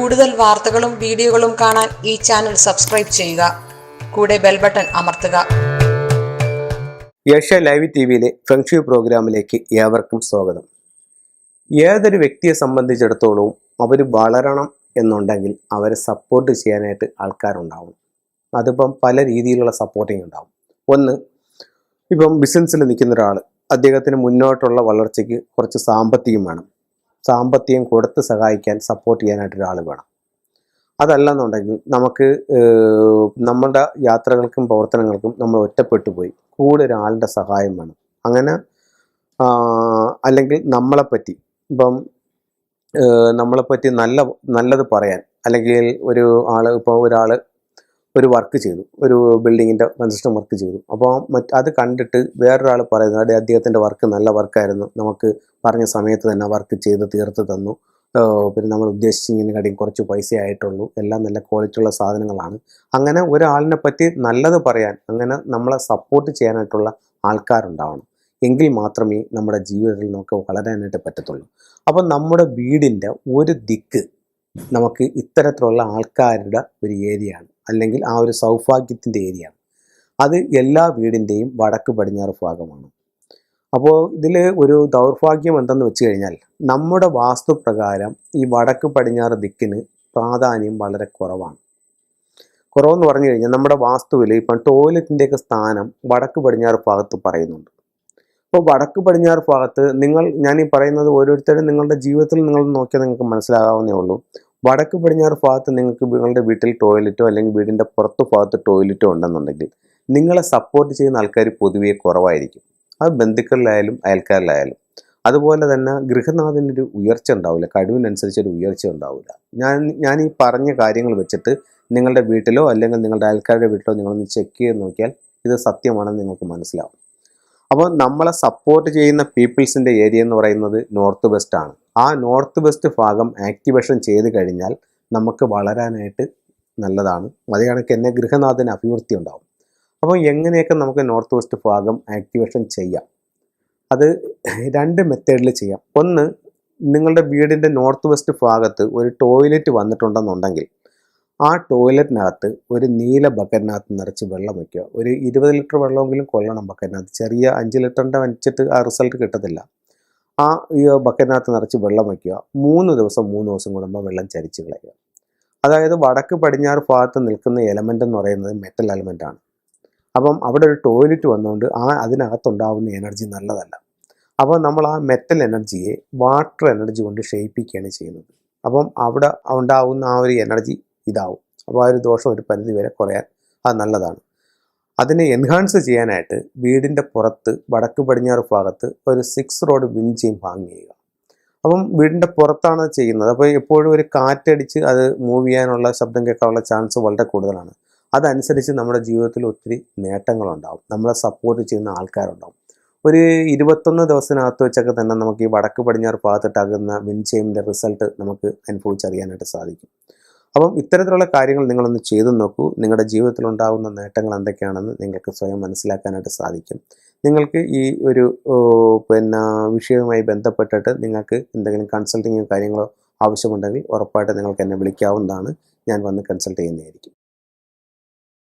കൂടുതൽ വാർത്തകളും വീഡിയോകളും കാണാൻ ഈ ചാനൽ സബ്സ്ക്രൈബ് ചെയ്യുക. കൂടെ ബെൽ ബട്ടൺ അമർത്തുക. ഏഷ്യ ലൈവ് ടിവിയിലെ ഫെങ്ഷു പ്രോഗ്രാമിലേക്ക് ഏവർക്കും സ്വാഗതം. ഏതൊരു വ്യക്തിയെ സംബന്ധിച്ചിടത്തോളം അവർ വളരണം എന്നുണ്ടെങ്കിൽ അവരെ സപ്പോർട്ട് ചെയ്യാനായിട്ട് ആൾക്കാരുണ്ടാവും. അതിപ്പം പല രീതിയിലുള്ള സപ്പോർട്ടിങ് ഉണ്ടാവും. ഒന്ന്, ഇപ്പം ബിസിനസ്സിൽ നിൽക്കുന്ന ഒരാൾ, അദ്ദേഹത്തിന് മുന്നോട്ടുള്ള വളർച്ചയ്ക്ക് കുറച്ച് സാമ്പത്തികം വേണം. സാമ്പത്തികം കൊടുത്ത് സഹായിക്കാൻ, സപ്പോർട്ട് ചെയ്യാനായിട്ട് ഒരാൾ വേണം. അതല്ലെന്നുണ്ടെങ്കിൽ നമുക്ക് നമ്മുടെ യാത്രകൾക്കും പ്രവർത്തനങ്ങൾക്കും നമ്മൾ ഒറ്റപ്പെട്ടു പോയി കൂടെ ഒരാളുടെ സഹായം വേണം. അങ്ങനെ അല്ലെങ്കിൽ നമ്മളെപ്പറ്റി നല്ലത് പറയാൻ, അല്ലെങ്കിൽ ഒരാൾ ഒരു വർക്ക് ചെയ്തു, ഒരു ബിൽഡിങ്ങിൻ്റെ കൺസ്ട്രക്ഷൻ വർക്ക് ചെയ്തു. അപ്പോൾ അത് കണ്ടിട്ട് വേറൊരാൾ പറയുന്നത് അദ്ദേഹത്തിൻ്റെ വർക്ക് നല്ല വർക്കായിരുന്നു, നമുക്ക് പറഞ്ഞ സമയത്ത് തന്നെ വർക്ക് ചെയ്ത് തീർത്ത് തന്നു, പിന്നെ നമ്മൾ ഉദ്ദേശിച്ചതിനെക്കാട്ടിയും കുറച്ച് പൈസ ആയിട്ടുള്ളൂ, എല്ലാം നല്ല ക്വാളിറ്റിയുള്ള സാധനങ്ങളാണ്. അങ്ങനെ ഒരാളിനെ പറ്റി നല്ലത് പറയാൻ, അങ്ങനെ നമ്മളെ സപ്പോർട്ട് ചെയ്യാനായിട്ടുള്ള ആൾക്കാരുണ്ടാവണം. എങ്കിൽ മാത്രമേ നമ്മുടെ ജീവിതത്തിൽ നമുക്ക് വളരാനായിട്ട് പറ്റത്തുള്ളൂ. അപ്പോൾ നമ്മുടെ വീടിൻ്റെ ഒരു ദിക്ക് നമുക്ക് ഇത്തരത്തിലുള്ള ആൾക്കാരുടെ ഒരു ഏരിയയാണ്, അല്ലെങ്കിൽ ആ ഒരു സൗഭാഗ്യത്തിൻ്റെ ഏരിയയാണ്. അത് എല്ലാ വീടിൻ്റെയും വടക്ക് പടിഞ്ഞാറ് ഭാഗമാണ്. അപ്പോൾ ഇതിൽ ഒരു ദൗർഭാഗ്യം എന്തെന്ന് വെച്ച് കഴിഞ്ഞാൽ, നമ്മുടെ വാസ്തുപ്രകാരം ഈ വടക്ക് പടിഞ്ഞാറ് ദിക്കിന് പ്രാധാന്യം വളരെ കുറവാണ്. കുറവെന്ന് പറഞ്ഞു കഴിഞ്ഞാൽ, നമ്മുടെ വാസ്തുവിൽ ഇപ്പം ടോയ്ലറ്റിൻ്റെയൊക്കെ സ്ഥാനം വടക്ക് പടിഞ്ഞാറ് ഭാഗത്ത് പറയുന്നുണ്ട്. അപ്പോൾ വടക്ക് പടിഞ്ഞാറ് ഭാഗത്ത് ഞാൻ ഈ പറയുന്നത് ഓരോരുത്തരും നിങ്ങളുടെ ജീവിതത്തിൽ നിങ്ങൾ നോക്കിയാൽ നിങ്ങൾക്ക് മനസ്സിലാകാവുന്നേ ഉള്ളൂ. വടക്ക് പടിഞ്ഞാറ് ഭാഗത്ത് നിങ്ങൾക്ക് നിങ്ങളുടെ വീട്ടിൽ ടോയ്ലറ്റോ അല്ലെങ്കിൽ വീടിൻ്റെ പുറത്തു ഭാഗത്ത് ടോയ്ലറ്റോ ഉണ്ടെന്നുണ്ടെങ്കിൽ നിങ്ങളെ സപ്പോർട്ട് ചെയ്യുന്ന ആൾക്കാർ പൊതുവേ കുറവായിരിക്കും. അത് ബന്ധുക്കളിലായാലും അയൽക്കാരിലായാലും. അതുപോലെ തന്നെ ഗൃഹനാഥനൊരു ഉയർച്ച ഉണ്ടാവില്ല, കഴിവിനനുസരിച്ചൊരു ഉയർച്ച ഉണ്ടാവില്ല. ഞാൻ ഈ പറഞ്ഞ കാര്യങ്ങൾ വെച്ചിട്ട് നിങ്ങളുടെ വീട്ടിലോ അല്ലെങ്കിൽ നിങ്ങളുടെ അയൽക്കാരുടെ വീട്ടിലോ നിങ്ങളൊന്ന് ചെക്ക് ചെയ്ത് നോക്കിയാൽ ഇത് സത്യമാണെന്ന് നിങ്ങൾക്ക് മനസ്സിലാവും. അപ്പോൾ നമ്മളെ സപ്പോർട്ട് ചെയ്യുന്ന പീപ്പിൾസിൻ്റെ ഏരിയ എന്ന് പറയുന്നത് നോർത്ത് വെസ്റ്റ് ആണ്. ആ നോർത്ത് വെസ്റ്റ് ഭാഗം ആക്ടിവേഷൻ ചെയ്ത് കഴിഞ്ഞാൽ നമുക്ക് വളരാനായിട്ട് നല്ലതാണ്. അതേ കണക്ക് തന്നെ ഗൃഹനാഥന് അഭിവൃദ്ധി ഉണ്ടാവും. അപ്പോൾ എങ്ങനെയൊക്കെ നമുക്ക് നോർത്ത് വെസ്റ്റ് ഭാഗം ആക്ടിവേഷൻ ചെയ്യാം? അത് രണ്ട് മെത്തേഡിൽ ചെയ്യാം. ഒന്ന്, നിങ്ങളുടെ വീടിൻ്റെ നോർത്ത് വെസ്റ്റ് ഭാഗത്ത് ഒരു ടോയ്ലറ്റ് വന്നിട്ടുണ്ടെന്നുണ്ടെങ്കിൽ ആ ടോയ്ലറ്റിനകത്ത് ഒരു നീല ബക്കറ്റിനകത്ത് നിറച്ച് വെള്ളം വയ്ക്കുക. ഒരു 20 ലിറ്റർ വെള്ളമെങ്കിലും കൊള്ളണം ബക്കറ്റിനകത്ത്. ചെറിയ 5 ലിറ്ററിൻ്റെ വെച്ചിട്ട് ആ റിസൾട്ട് കിട്ടത്തില്ല. ഈ ബക്കറ്റിനകത്ത് നിറച്ച് വെള്ളം വയ്ക്കുക. 3 ദിവസം കൂടുമ്പോൾ വെള്ളം ചരിച്ച് കളയുക. അതായത് വടക്ക് പടിഞ്ഞാറ് ഭാഗത്ത് നിൽക്കുന്ന എലമെൻ്റ് എന്ന് പറയുന്നത് മെറ്റൽ എലമെൻ്റാണ്. അപ്പം അവിടെ ഒരു ടോയ്ലറ്റ് വന്നുകൊണ്ട് അതിനകത്തുണ്ടാവുന്ന എനർജി നല്ലതല്ല. അപ്പോൾ നമ്മൾ ആ മെറ്റൽ എനർജിയെ വാട്ടർ എനർജി കൊണ്ട് ക്ഷയിപ്പിക്കുകയാണ് ചെയ്യുന്നത്. അപ്പം അവിടെ ഉണ്ടാവുന്ന ആ ഒരു എനർജി ഇതാവും. അപ്പോൾ ആ ഒരു ദോഷം ഒരു പരിധി വരെ കുറയാൻ അത് നല്ലതാണ്. അതിനെ എൻഹാൻസ് ചെയ്യാനായിട്ട് വീടിൻ്റെ പുറത്ത് വടക്ക് പടിഞ്ഞാറ് ഭാഗത്ത് ഒരു 6 റോഡ് വിൻഡ് ചെയിൻ ഹാങ് ചെയ്യുക. അപ്പം വീടിൻ്റെ പുറത്താണ് ചെയ്യുന്നത്. അപ്പോൾ എപ്പോഴും ഒരു കാറ്റടിച്ച് അത് മൂവ് ചെയ്യാനുള്ള, ശബ്ദം കേൾക്കാനുള്ള ചാൻസ് വളരെ കൂടുതലാണ്. അതനുസരിച്ച് നമ്മുടെ ജീവിതത്തിൽ ഒത്തിരി നേട്ടങ്ങളുണ്ടാവും, നമ്മളെ സപ്പോർട്ട് ചെയ്യുന്ന ആൾക്കാരുണ്ടാവും. ഒരു 21 ദിവസത്തിനകത്ത് വെച്ചൊക്കെ തന്നെ നമുക്ക് ഈ വടക്ക് പടിഞ്ഞാറ് ഭാഗത്തിട്ടാകുന്ന വിൻഡ് ചെയിനിൻ്റെ റിസൾട്ട് നമുക്ക് അനുഭവിച്ചറിയാനായിട്ട് സാധിക്കും. അപ്പം ഇത്തരത്തിലുള്ള കാര്യങ്ങൾ നിങ്ങളൊന്ന് ചെയ്തു നോക്കൂ. നിങ്ങളുടെ ജീവിതത്തിൽ ഉണ്ടാകുന്ന നേട്ടങ്ങൾ എന്തൊക്കെയാണെന്ന് നിങ്ങൾക്ക് സ്വയം മനസ്സിലാക്കാനായിട്ട് സാധിക്കും. നിങ്ങൾക്ക് ഈ ഒരു വിഷയവുമായി ബന്ധപ്പെട്ടിട്ട് നിങ്ങൾക്ക് എന്തെങ്കിലും കൺസൾട്ടിങ്ങോ കാര്യങ്ങളോ ആവശ്യമുണ്ടെങ്കിൽ ഉറപ്പായിട്ട് നിങ്ങൾക്ക് എന്നെ വിളിക്കാവുന്നതാണ്. ഞാൻ വന്ന് കൺസൾട്ട് ചെയ്യുന്നതായിരിക്കും.